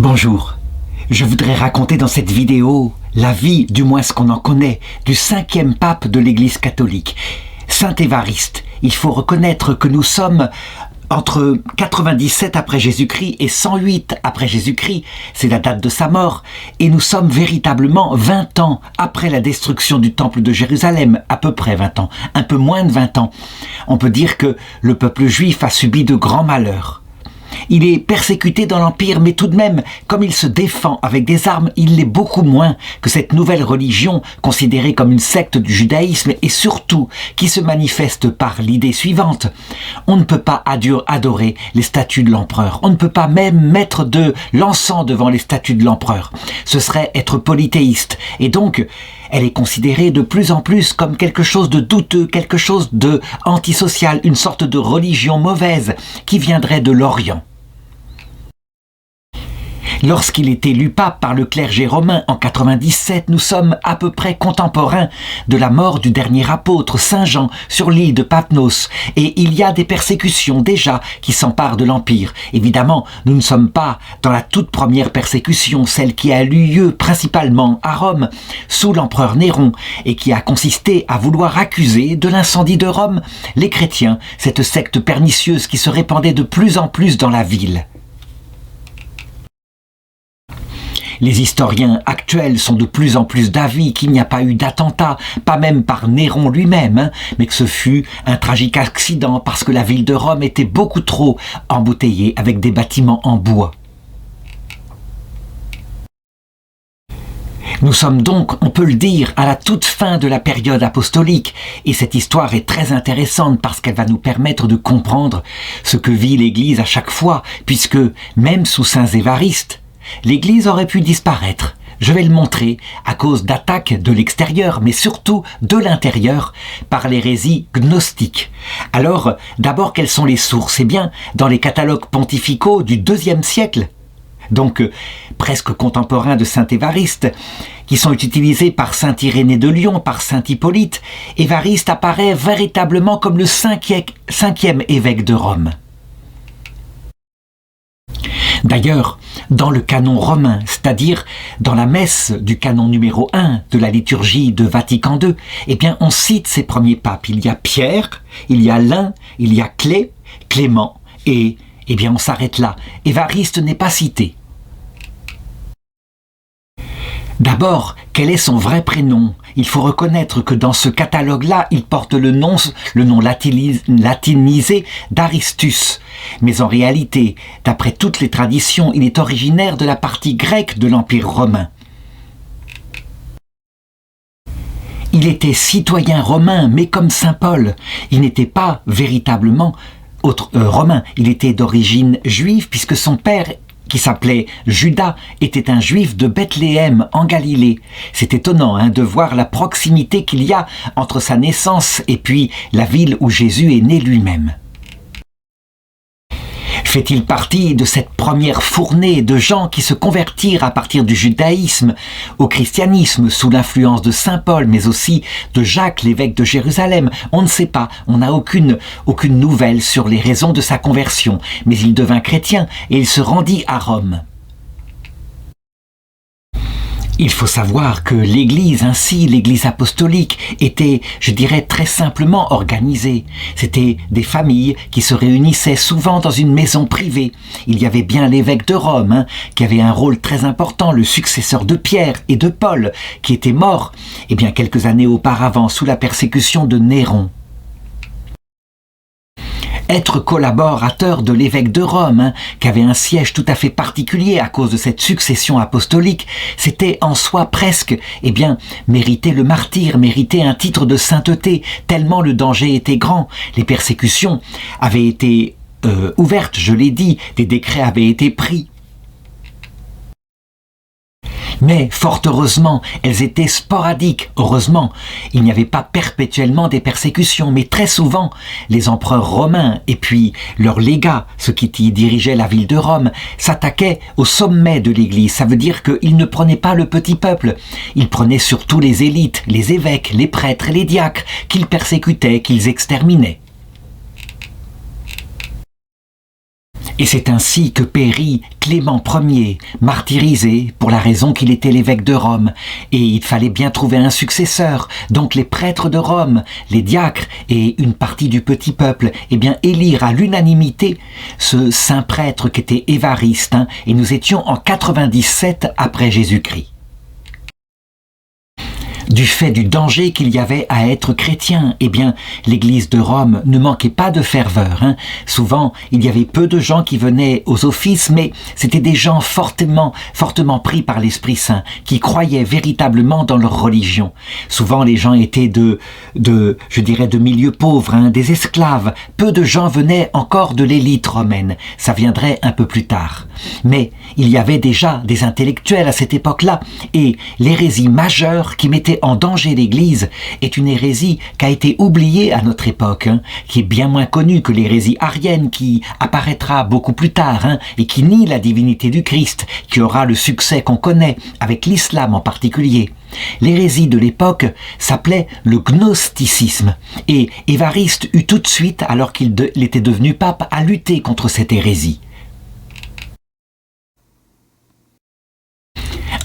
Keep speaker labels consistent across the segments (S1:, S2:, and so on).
S1: Bonjour, je voudrais raconter dans cette vidéo la vie, du moins ce qu'on en connaît, du 5e pape de l'Église catholique, Saint Évariste. Il faut reconnaître que nous sommes entre 97 après Jésus-Christ et 108 après Jésus-Christ, c'est la date de sa mort, et nous sommes véritablement 20 ans après la destruction du temple de Jérusalem, à peu près 20 ans, un peu moins de 20 ans. On peut dire que le peuple juif a subi de grands malheurs. Il est persécuté dans l'Empire, mais tout de même, comme il se défend avec des armes, il l'est beaucoup moins que cette nouvelle religion considérée comme une secte du judaïsme et surtout qui se manifeste par l'idée suivante. On ne peut pas adorer les statues de l'empereur. On ne peut pas même mettre de l'encens devant les statues de l'empereur. Ce serait être polythéiste. Et donc, elle est considérée de plus en plus comme quelque chose de douteux, quelque chose de antisocial, une sorte de religion mauvaise qui viendrait de l'Orient. Lorsqu'il est élu pape par le clergé romain en 97, nous sommes à peu près contemporains de la mort du dernier apôtre, Saint Jean, sur l'île de Patmos. Et il y a des persécutions déjà qui s'emparent de l'Empire. Évidemment, nous ne sommes pas dans la toute première persécution, celle qui a eu lieu principalement à Rome, sous l'empereur Néron, et qui a consisté à vouloir accuser de l'incendie de Rome les chrétiens, cette secte pernicieuse qui se répandait de plus en plus dans la ville. Les historiens actuels sont de plus en plus d'avis qu'il n'y a pas eu d'attentat, pas même par Néron lui-même, mais que ce fut un tragique accident parce que la ville de Rome était beaucoup trop embouteillée avec des bâtiments en bois. Nous sommes donc, on peut le dire, à la toute fin de la période apostolique, et cette histoire est très intéressante parce qu'elle va nous permettre de comprendre ce que vit l'Église à chaque fois, puisque même sous Saint Évariste, l'Église aurait pu disparaître. Je vais le montrer à cause d'attaques de l'extérieur, mais surtout de l'intérieur, par l'hérésie gnostique. Alors, d'abord, quelles sont les sources? Eh bien, dans les catalogues pontificaux du IIe siècle, donc presque contemporains de Saint Évariste, qui sont utilisés par Saint Irénée de Lyon, par Saint Hippolyte, Évariste apparaît véritablement comme le cinquième évêque de Rome. D'ailleurs, dans le canon romain, c'est-à-dire dans la messe du canon numéro 1 de la liturgie de Vatican II, eh bien, on cite ces premiers papes. Il y a Pierre, il y a Lin, il y a Clément, et eh bien, on s'arrête là. Évariste n'est pas cité. D'abord, quel est son vrai prénom? Il faut reconnaître que dans ce catalogue-là, il porte le nom latinisé d'Aristus. Mais en réalité, d'après toutes les traditions, il est originaire de la partie grecque de l'Empire romain. Il était citoyen romain, mais comme saint Paul, il n'était pas véritablement romain. Il était d'origine juive puisque son père, qui s'appelait Judas, était un juif de Bethléem, en Galilée. C'est étonnant de voir la proximité qu'il y a entre sa naissance et puis la ville où Jésus est né lui-même. Fait-il partie de cette première fournée de gens qui se convertirent à partir du judaïsme au christianisme sous l'influence de saint Paul, mais aussi de Jacques, l'évêque de Jérusalem? On ne sait pas, on n'a aucune nouvelle sur les raisons de sa conversion, mais il devint chrétien et il se rendit à Rome. Il faut savoir que l'Église, ainsi l'Église apostolique, était, je dirais, très simplement organisée. C'était des familles qui se réunissaient souvent dans une maison privée. Il y avait bien l'évêque de Rome, qui avait un rôle très important, le successeur de Pierre et de Paul, qui était mort, eh bien, quelques années auparavant, sous la persécution de Néron. Être collaborateur de l'évêque de Rome, qui avait un siège tout à fait particulier à cause de cette succession apostolique, c'était en soi presque, eh bien, mériter le martyre, mériter un titre de sainteté, tellement le danger était grand. Les persécutions avaient été ouvertes, je l'ai dit, des décrets avaient été pris. Mais, fort heureusement, elles étaient sporadiques. Heureusement, il n'y avait pas perpétuellement des persécutions, mais très souvent, les empereurs romains et puis leurs légats, ceux qui dirigeaient la ville de Rome, s'attaquaient au sommet de l'Église. Ça veut dire qu'ils ne prenaient pas le petit peuple. Ils prenaient surtout les élites, les évêques, les prêtres et les diacres, qu'ils persécutaient, qu'ils exterminaient. Et c'est ainsi que périt Clément Ier, martyrisé pour la raison qu'il était l'évêque de Rome. Et il fallait bien trouver un successeur. Donc les prêtres de Rome, les diacres et une partie du petit peuple, eh bien élirent à l'unanimité ce saint prêtre qui était Évariste. Et nous étions en 97 après Jésus-Christ. Du fait du danger qu'il y avait à être chrétien, eh bien, l'église de Rome ne manquait pas de ferveur. Souvent, il y avait peu de gens qui venaient aux offices, mais c'était des gens fortement pris par l'Esprit Saint, qui croyaient véritablement dans leur religion. Souvent, les gens étaient de milieux pauvres, des esclaves. Peu de gens venaient encore de l'élite romaine. Ça viendrait un peu plus tard. Mais il y avait déjà des intellectuels à cette époque-là, et l'hérésie majeure qui mettait en danger l'Église est une hérésie qui a été oubliée à notre époque, qui est bien moins connue que l'hérésie arienne qui apparaîtra beaucoup plus tard et qui nie la divinité du Christ, qui aura le succès qu'on connaît avec l'islam en particulier. L'hérésie de l'époque s'appelait le gnosticisme et Évariste eut tout de suite, alors qu'il était devenu pape, à lutter contre cette hérésie.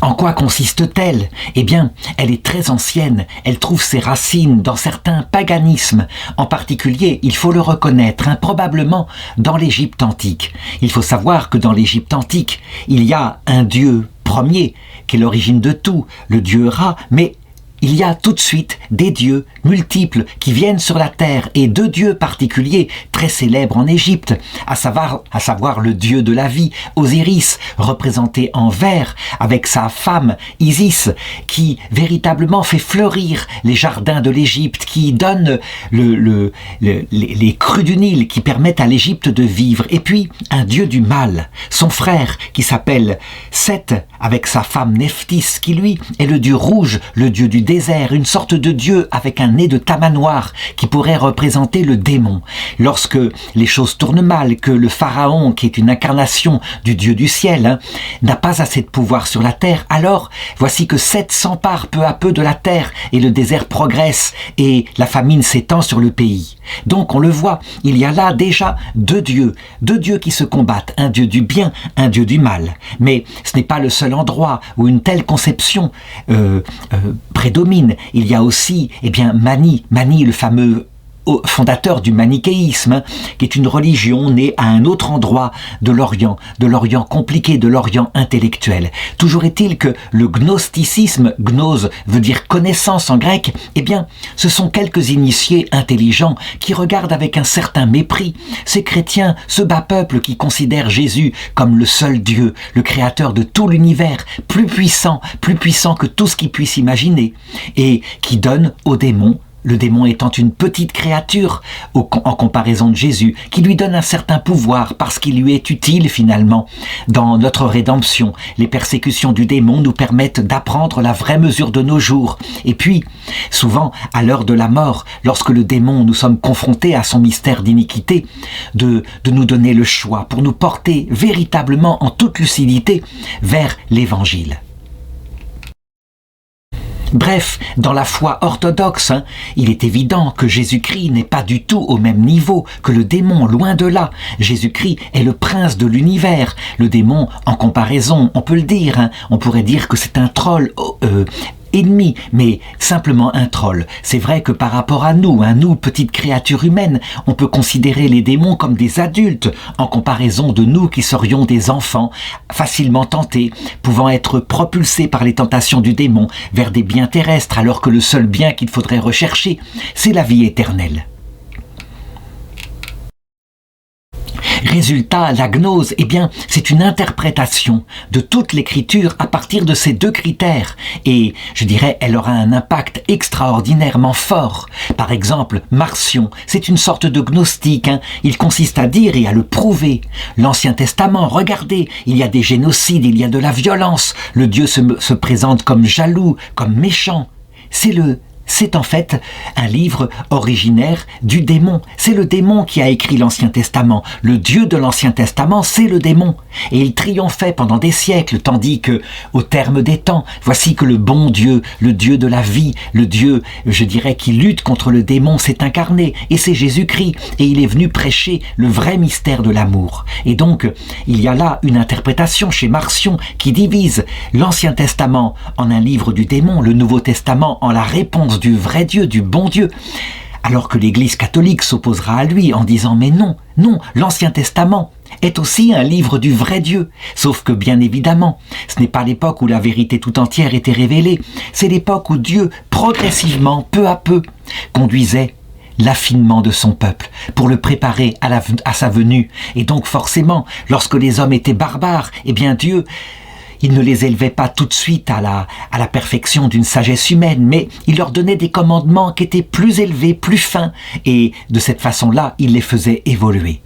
S1: En quoi consiste-t-elle? Eh bien, elle est très ancienne, elle trouve ses racines dans certains paganismes. En particulier, il faut le reconnaître, probablement dans l'Égypte antique. Il faut savoir que dans l'Égypte antique, il y a un dieu premier, qui est l'origine de tout, le dieu Ra, mais il y a tout de suite des dieux multiples qui viennent sur la terre et deux dieux particuliers très célèbres en Égypte, à savoir le dieu de la vie, Osiris, représenté en vert, avec sa femme Isis, qui véritablement fait fleurir les jardins de l'Égypte, qui donne les crues du Nil, qui permettent à l'Égypte de vivre. Et puis, un dieu du mal, son frère, qui s'appelle Seth, avec sa femme Nephthys, qui lui est le dieu rouge, le dieu du désert, une sorte de dieu avec un nez de tamanoir qui pourrait représenter le démon. Lorsque les choses tournent mal, que le pharaon, qui est une incarnation du dieu du ciel, n'a pas assez de pouvoir sur la terre, alors voici que Seth s'empare peu à peu de la terre et le désert progresse et la famine s'étend sur le pays. Donc on le voit, il y a là déjà deux dieux qui se combattent, un dieu du bien, un dieu du mal. Mais ce n'est pas le seul endroit où une telle conception prédomine. Il y a aussi Mani, le fameux fondateur du manichéisme, qui est une religion née à un autre endroit de l'Orient compliqué, de l'Orient intellectuel. Toujours est-il que le gnosticisme, gnose veut dire connaissance en grec, ce sont quelques initiés intelligents qui regardent avec un certain mépris ces chrétiens, ce bas peuple qui considère Jésus comme le seul Dieu, le créateur de tout l'univers, plus puissant que tout ce qu'ils puissent imaginer, et qui donne aux démons, le démon étant une petite créature en comparaison de Jésus, qui lui donne un certain pouvoir parce qu'il lui est utile finalement. Dans notre rédemption, les persécutions du démon nous permettent d'apprendre la vraie mesure de nos jours. Et puis, souvent, à l'heure de la mort, lorsque le démon, nous sommes confrontés à son mystère d'iniquité, de nous donner le choix pour nous porter véritablement en toute lucidité vers l'Évangile. Bref, dans la foi orthodoxe, il est évident que Jésus-Christ n'est pas du tout au même niveau que le démon, loin de là. Jésus-Christ est le prince de l'univers. Le démon, en comparaison, on peut le dire, on pourrait dire que c'est un troll ennemi, mais simplement un troll. C'est vrai que par rapport à nous, petites créatures humaines, on peut considérer les démons comme des adultes, en comparaison de nous qui serions des enfants, facilement tentés, pouvant être propulsés par les tentations du démon vers des biens terrestres, alors que le seul bien qu'il faudrait rechercher, c'est la vie éternelle. Résultat, la gnose, c'est une interprétation de toute l'écriture à partir de ces deux critères. Et, je dirais, elle aura un impact extraordinairement fort. Par exemple, Marcion, c'est une sorte de gnostique. Il consiste à dire et à le prouver. L'Ancien Testament, regardez, il y a des génocides, il y a de la violence. Le Dieu se présente comme jaloux, comme méchant. C'est le c'est en fait un livre originaire du démon. C'est le démon qui a écrit l'Ancien Testament. Le Dieu de l'Ancien Testament, c'est le démon. Et il triomphait pendant des siècles, tandis que, au terme des temps, voici que le bon Dieu, le Dieu de la vie, le Dieu, je dirais, qui lutte contre le démon, s'est incarné. Et c'est Jésus-Christ. Et il est venu prêcher le vrai mystère de l'amour. Et donc, il y a là une interprétation chez Marcion qui divise l'Ancien Testament en un livre du démon, le Nouveau Testament en la réponse du vrai Dieu, du bon Dieu, alors que l'Église catholique s'opposera à lui en disant mais non, l'Ancien Testament est aussi un livre du vrai Dieu, sauf que bien évidemment, ce n'est pas l'époque où la vérité tout entière était révélée, c'est l'époque où Dieu, progressivement, peu à peu, conduisait l'affinement de son peuple pour le préparer à sa venue. Et donc forcément, lorsque les hommes étaient barbares, eh bien Dieu, il ne les élevait pas tout de suite à la perfection d'une sagesse humaine, mais il leur donnait des commandements qui étaient plus élevés, plus fins, et de cette façon-là, il les faisait évoluer.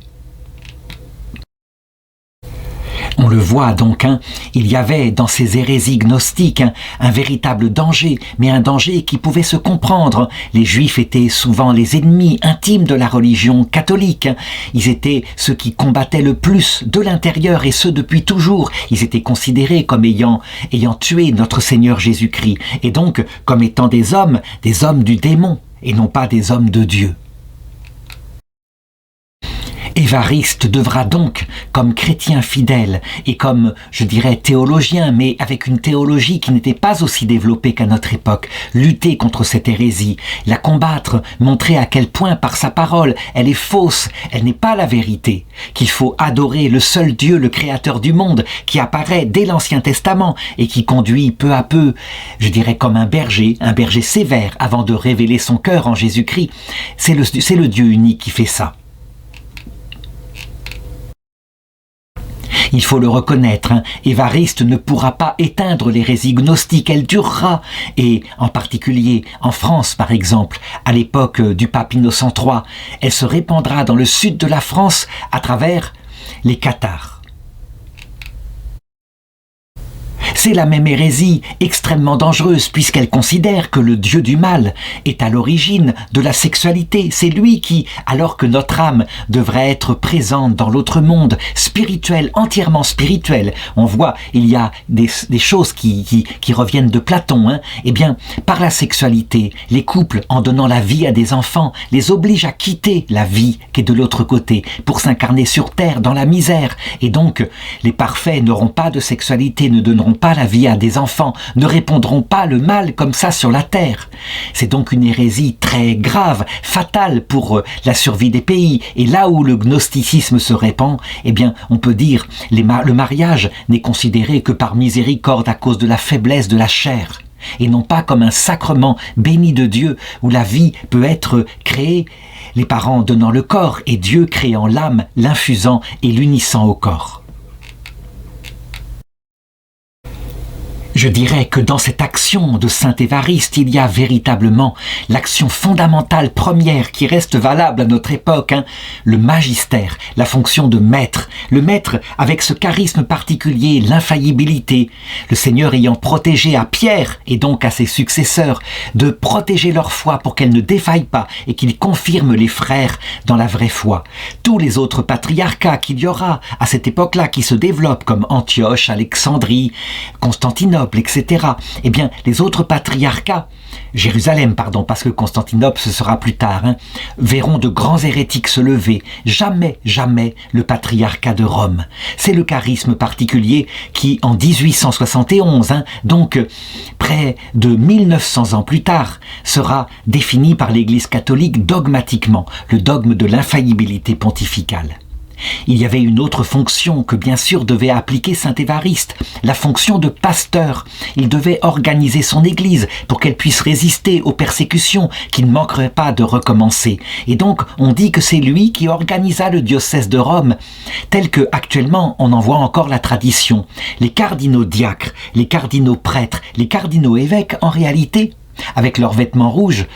S1: On le voit donc, il y avait dans ces hérésies gnostiques un véritable danger, mais un danger qui pouvait se comprendre. Les Juifs étaient souvent les ennemis intimes de la religion catholique. Ils étaient ceux qui combattaient le plus de l'intérieur, et ce depuis toujours. Ils étaient considérés comme ayant tué notre Seigneur Jésus-Christ, et donc comme étant des hommes du démon, et non pas des hommes de Dieu. Évariste devra donc, comme chrétien fidèle et comme, je dirais, théologien, mais avec une théologie qui n'était pas aussi développée qu'à notre époque, lutter contre cette hérésie, la combattre, montrer à quel point par sa parole elle est fausse, elle n'est pas la vérité, qu'il faut adorer le seul Dieu, le créateur du monde, qui apparaît dès l'Ancien Testament et qui conduit peu à peu, je dirais comme un berger sévère avant de révéler son cœur en Jésus-Christ. C'est le Dieu unique qui fait ça. Il faut le reconnaître, Évariste ne pourra pas éteindre l'hérésie gnostique, elle durera, et en particulier en France par exemple, à l'époque du pape Innocent III, elle se répandra dans le sud de la France à travers les cathares. C'est la même hérésie extrêmement dangereuse puisqu'elle considère que le Dieu du mal est à l'origine de la sexualité. C'est lui qui, alors que notre âme devrait être présente dans l'autre monde, spirituel, entièrement spirituel, on voit, il y a des choses qui reviennent de Platon, eh bien, par la sexualité, les couples, en donnant la vie à des enfants, les obligent à quitter la vie qui est de l'autre côté pour s'incarner sur terre dans la misère. Et donc, les parfaits n'auront pas de sexualité, ne donneront pas la vie à des enfants, ne répondront pas le mal comme ça sur la terre. C'est donc une hérésie très grave, fatale pour la survie des pays. Et là où le gnosticisme se répand, eh bien, on peut dire le mariage n'est considéré que par miséricorde à cause de la faiblesse de la chair, et non pas comme un sacrement béni de Dieu où la vie peut être créée, les parents donnant le corps et Dieu créant l'âme, l'infusant et l'unissant au corps. Je dirais que dans cette action de saint Évariste, il y a véritablement l'action fondamentale première qui reste valable à notre époque, le magistère, la fonction de maître. Le maître avec ce charisme particulier, l'infaillibilité. Le Seigneur ayant protégé à Pierre et donc à ses successeurs de protéger leur foi pour qu'elle ne défaille pas et qu'il confirme les frères dans la vraie foi. Tous les autres patriarcats qu'il y aura à cette époque-là qui se développent comme Antioche, Alexandrie, Constantinople, etc. Eh bien, les autres patriarcats, Jérusalem, parce que Constantinople, ce sera plus tard, verront de grands hérétiques se lever. Jamais, jamais le patriarcat de Rome. C'est le charisme particulier qui, en 1871, donc près de 1900 ans plus tard, sera défini par l'Église catholique dogmatiquement, le dogme de l'infaillibilité pontificale. Il y avait une autre fonction que bien sûr devait appliquer saint Évariste, la fonction de pasteur. Il devait organiser son église pour qu'elle puisse résister aux persécutions qui ne manqueraient pas de recommencer. Et donc on dit que c'est lui qui organisa le diocèse de Rome, tel que actuellement on en voit encore la tradition. Les cardinaux diacres, les cardinaux prêtres, les cardinaux évêques en réalité avec leurs vêtements rouges,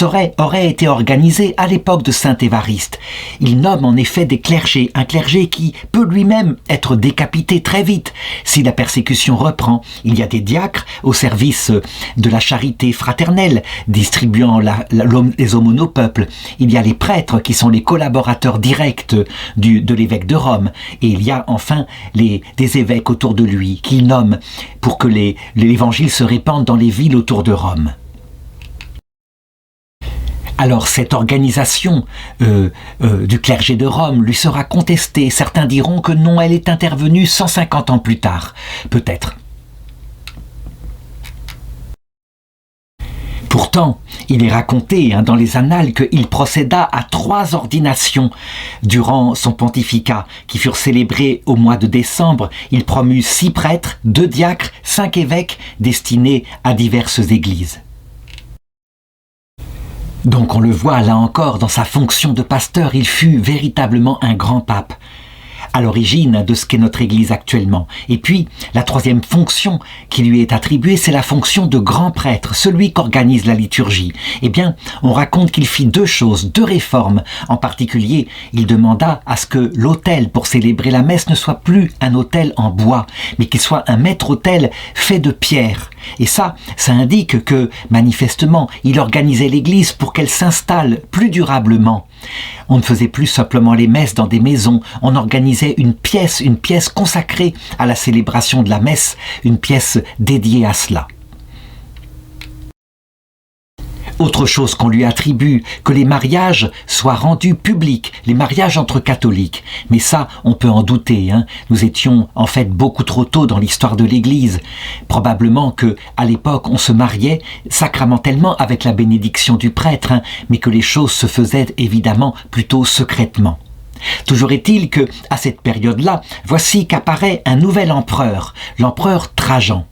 S1: aurait été organisé à l'époque de saint Évariste. Il nomme en effet des clergés, un clergé qui peut lui-même être décapité très vite. Si la persécution reprend, il y a des diacres au service de la charité fraternelle, distribuant les aumônes au peuple. Il y a les prêtres qui sont les collaborateurs directs de l'évêque de Rome. Et il y a enfin des évêques autour de lui qu'il nomme pour que l'évangile se répande dans les villes autour de Rome. Alors cette organisation du clergé de Rome lui sera contestée. Certains diront que non, elle est intervenue 150 ans plus tard, peut-être. Pourtant, il est raconté dans les annales qu'il procéda à 3 ordinations durant son pontificat qui furent célébrées au mois de décembre. Il promut 6 prêtres, 2 diacres, 5 évêques destinés à diverses églises. Donc on le voit là encore dans sa fonction de pasteur, il fut véritablement un grand pape, à l'origine de ce qu'est notre Église actuellement. Et puis, la 3e fonction qui lui est attribuée, c'est la fonction de grand prêtre, celui qu'organise la liturgie. Eh bien, on raconte qu'il fit 2 choses, 2 réformes. En particulier, il demanda à ce que l'autel pour célébrer la messe ne soit plus un autel en bois, mais qu'il soit un maître-autel fait de pierre. Et ça indique que, manifestement, il organisait l'Église pour qu'elle s'installe plus durablement. On ne faisait plus simplement les messes dans des maisons, on organisait une pièce consacrée à la célébration de la messe, une pièce dédiée à cela. Autre chose qu'on lui attribue, que les mariages soient rendus publics, les mariages entre catholiques. Mais ça, on peut en douter. Nous étions en fait beaucoup trop tôt dans l'histoire de l'Église. Probablement que, à l'époque, on se mariait sacramentellement avec la bénédiction du prêtre, mais que les choses se faisaient évidemment plutôt secrètement. Toujours est-il que, à cette période-là, voici qu'apparaît un nouvel empereur, l'empereur Trajan.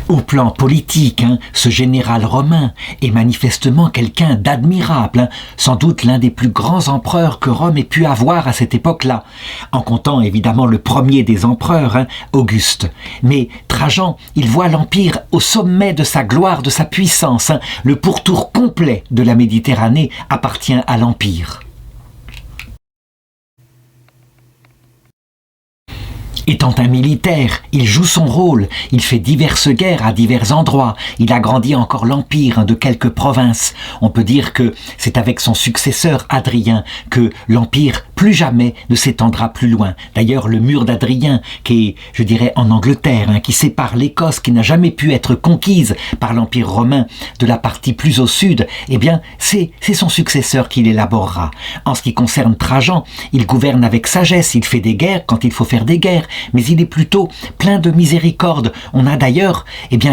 S1: Au plan politique, ce général romain est manifestement quelqu'un d'admirable, sans doute l'un des plus grands empereurs que Rome ait pu avoir à cette époque-là, en comptant évidemment le premier des empereurs, Auguste. Mais Trajan, il voit l'Empire au sommet de sa gloire, de sa puissance. Le pourtour complet de la Méditerranée appartient à l'Empire. Étant un militaire, il joue son rôle, il fait diverses guerres à divers endroits, il agrandit encore l'empire de quelques provinces. On peut dire que c'est avec son successeur Hadrien que l'empire plus jamais ne s'étendra plus loin. D'ailleurs, le mur d'Hadrien, qui est, je dirais, en Angleterre, qui sépare l'Écosse, qui n'a jamais pu être conquise par l'Empire romain de la partie plus au sud, eh bien, c'est son successeur qui l'élaborera. En ce qui concerne Trajan, il gouverne avec sagesse, il fait des guerres quand il faut faire des guerres, mais il est plutôt plein de miséricorde. On a d'ailleurs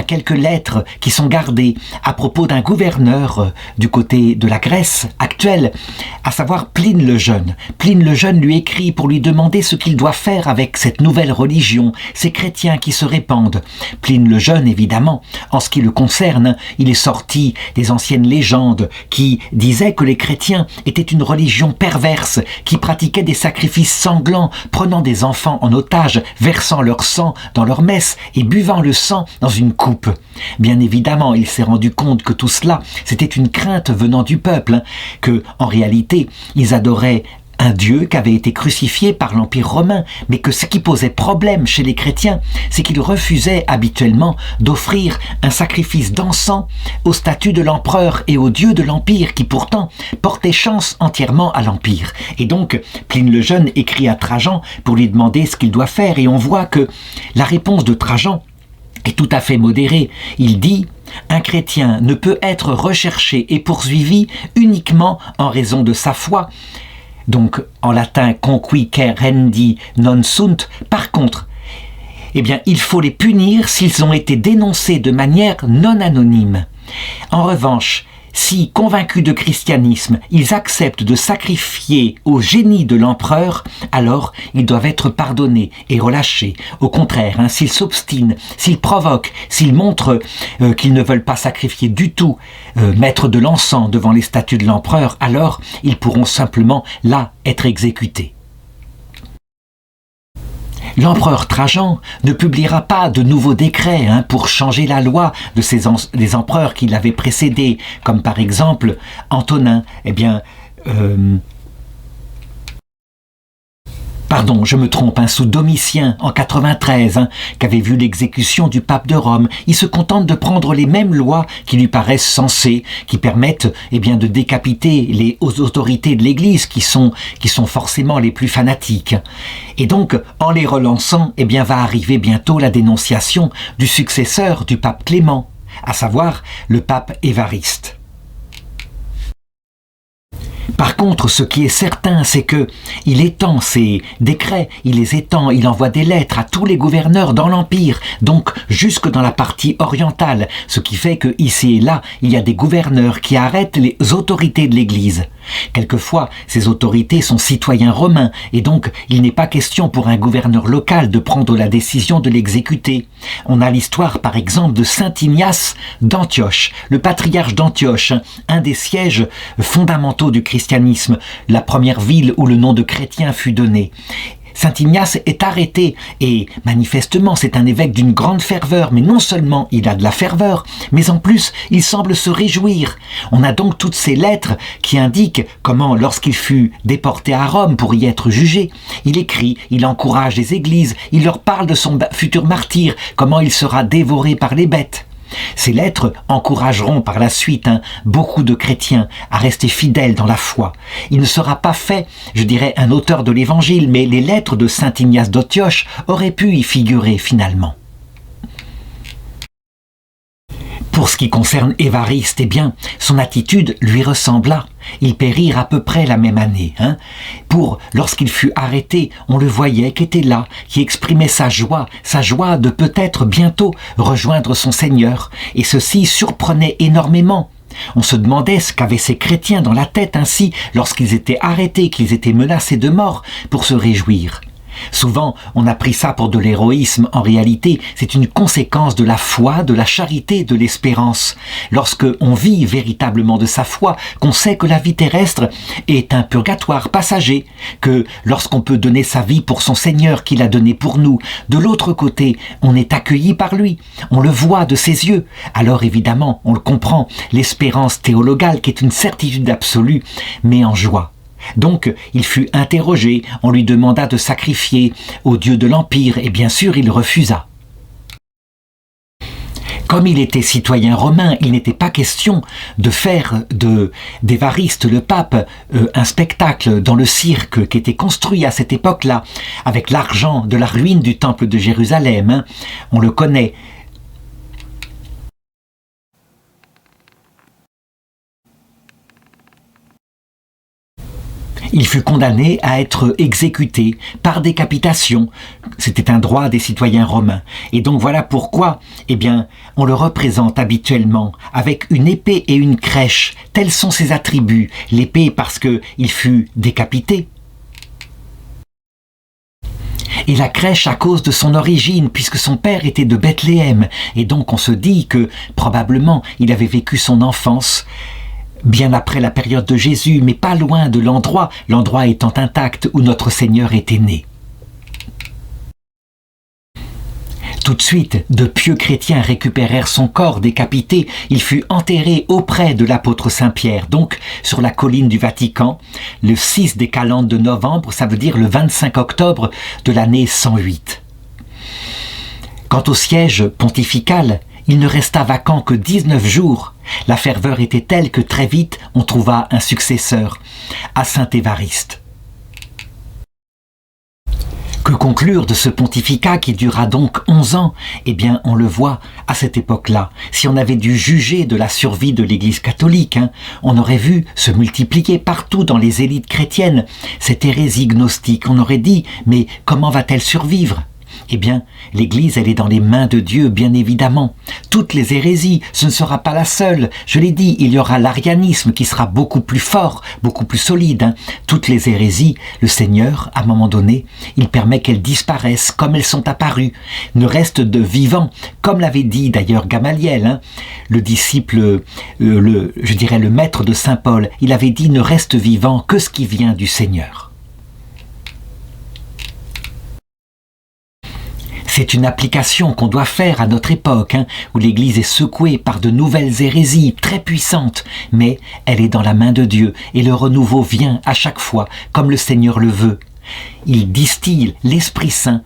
S1: quelques lettres qui sont gardées à propos d'un gouverneur du côté de la Grèce actuelle, à savoir Pline le Jeune. Pline le Jeune lui écrit pour lui demander ce qu'il doit faire avec cette nouvelle religion, ces chrétiens qui se répandent. Pline le Jeune, évidemment, en ce qui le concerne, il est sorti des anciennes légendes qui disaient que les chrétiens étaient une religion perverse, qui pratiquait des sacrifices sanglants, prenant des enfants en otage, versant leur sang dans leur messe et buvant le sang dans une coupe. Bien évidemment, il s'est rendu compte que tout cela, c'était une crainte venant du peuple, que, en réalité, ils adoraient un Dieu qui avait été crucifié par l'Empire romain, mais que ce qui posait problème chez les chrétiens, c'est qu'ils refusaient habituellement d'offrir un sacrifice d'encens au statut de l'empereur et au Dieu de l'Empire, qui pourtant portait chance entièrement à l'Empire. Et donc, Pline le Jeune écrit à Trajan pour lui demander ce qu'il doit faire, et on voit que la réponse de Trajan est tout à fait modérée. Il dit: un chrétien ne peut être recherché et poursuivi uniquement en raison de sa foi. Donc, en latin, conquique rendi non sunt. Par contre, il faut les punir s'ils ont été dénoncés de manière non anonyme. En revanche, si, convaincus de christianisme, ils acceptent de sacrifier au génie de l'empereur, alors ils doivent être pardonnés et relâchés. Au contraire, s'ils s'obstinent, s'ils provoquent, s'ils montrent qu'ils ne veulent pas sacrifier du tout, mettre de l'encens devant les statues de l'empereur, alors ils pourront simplement, là, être exécutés. L'empereur Trajan ne publiera pas de nouveaux décrets pour changer la loi des empereurs qui l'avaient précédé, comme par exemple Antonin. Pardon, je me trompe, sous Domitien en 93, qu'avait vu l'exécution du pape de Rome, il se contente de prendre les mêmes lois qui lui paraissent sensées, qui permettent de décapiter les autorités de l'Église qui sont forcément les plus fanatiques. Et donc, en les relançant, va arriver bientôt la dénonciation du successeur du pape Clément, à savoir le pape Évariste. Par contre, ce qui est certain, c'est que il étend ses décrets, il les étend, il envoie des lettres à tous les gouverneurs dans l'Empire, donc jusque dans la partie orientale, ce qui fait que ici et là, il y a des gouverneurs qui arrêtent les autorités de l'Église. Quelquefois, ces autorités sont citoyens romains, et donc il n'est pas question pour un gouverneur local de prendre la décision de l'exécuter. On a l'histoire, par exemple, de saint Ignace d'Antioche, le patriarche d'Antioche, un des sièges fondamentaux du christianisme, la première ville où le nom de chrétien fut donné. Saint Ignace est arrêté et manifestement c'est un évêque d'une grande ferveur, mais non seulement il a de la ferveur, mais en plus il semble se réjouir. On a donc toutes ces lettres qui indiquent comment, lorsqu'il fut déporté à Rome pour y être jugé, il écrit, il encourage les églises, il leur parle de son futur martyr, comment il sera dévoré par les bêtes. Ces lettres encourageront par la suite beaucoup de chrétiens à rester fidèles dans la foi. Il ne sera pas fait, un auteur de l'Évangile, mais les lettres de saint Ignace d'Antioche auraient pu y figurer finalement. Pour ce qui concerne Évariste, son attitude lui ressembla. Ils périrent à peu près la même année. Lorsqu'il fut arrêté, on le voyait qui était là, qui exprimait sa joie de peut-être bientôt rejoindre son Seigneur. Et ceci surprenait énormément. On se demandait ce qu'avaient ces chrétiens dans la tête ainsi lorsqu'ils étaient arrêtés, qu'ils étaient menacés de mort pour se réjouir. Souvent, on a pris ça pour de l'héroïsme. En réalité, c'est une conséquence de la foi, de la charité, de l'espérance. Lorsque on vit véritablement de sa foi, qu'on sait que la vie terrestre est un purgatoire passager, que lorsqu'on peut donner sa vie pour son Seigneur qui l'a donné pour nous, de l'autre côté, on est accueilli par lui, on le voit de ses yeux. Alors évidemment, on le comprend, l'espérance théologale qui est une certitude absolue, mais en joie. Donc, il fut interrogé, on lui demanda de sacrifier au dieu de l'Empire, et bien sûr, il refusa. Comme il était citoyen romain, il n'était pas question de faire d'Évariste le pape un spectacle dans le cirque qui était construit à cette époque-là, avec l'argent de la ruine du temple de Jérusalem. On le connaît. Il fut condamné à être exécuté par décapitation. C'était un droit des citoyens romains. Et donc voilà pourquoi, on le représente habituellement avec une épée et une crèche. Tels sont ses attributs. L'épée parce qu'il fut décapité. Et la crèche à cause de son origine, puisque son père était de Bethléem. Et donc on se dit que probablement il avait vécu son enfance bien après la période de Jésus, mais pas loin de l'endroit étant intact où notre Seigneur était né. Tout de suite, de pieux chrétiens récupérèrent son corps décapité. Il fut enterré auprès de l'apôtre Saint-Pierre, donc sur la colline du Vatican, le 6 des calendes de novembre, ça veut dire le 25 octobre de l'année 108. Quant au siège pontifical, il ne resta vacant que 19 jours. La ferveur était telle que très vite on trouva un successeur, à saint Évariste. Que conclure de ce pontificat qui dura donc 11 ans ? On le voit à cette époque-là. Si on avait dû juger de la survie de l'Église catholique, on aurait vu se multiplier partout dans les élites chrétiennes cette hérésie gnostique. On aurait dit, mais comment va-t-elle survivre ? L'Église, elle est dans les mains de Dieu, bien évidemment. Toutes les hérésies, ce ne sera pas la seule. Je l'ai dit, il y aura l'arianisme qui sera beaucoup plus fort, beaucoup plus solide. Toutes les hérésies, le Seigneur, à un moment donné, il permet qu'elles disparaissent comme elles sont apparues, ne restent de vivants, comme l'avait dit d'ailleurs Gamaliel, le disciple, le maître de Saint Paul. Il avait dit, ne reste vivant que ce qui vient du Seigneur. C'est une application qu'on doit faire à notre époque, où l'Église est secouée par de nouvelles hérésies très puissantes, mais elle est dans la main de Dieu et le renouveau vient à chaque fois comme le Seigneur le veut. Il distille l'Esprit Saint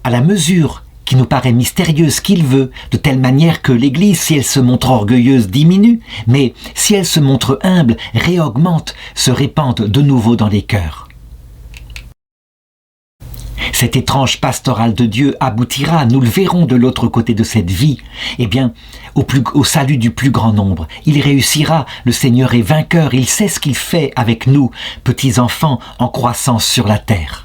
S1: à la mesure qui nous paraît mystérieuse qu'il veut, de telle manière que l'Église, si elle se montre orgueilleuse, diminue, mais si elle se montre humble, réaugmente, se répande de nouveau dans les cœurs. Cette étrange pastorale de Dieu aboutira, nous le verrons de l'autre côté de cette vie, eh bien, au salut du plus grand nombre. Il réussira, le Seigneur est vainqueur, il sait ce qu'il fait avec nous, petits enfants en croissance sur la terre.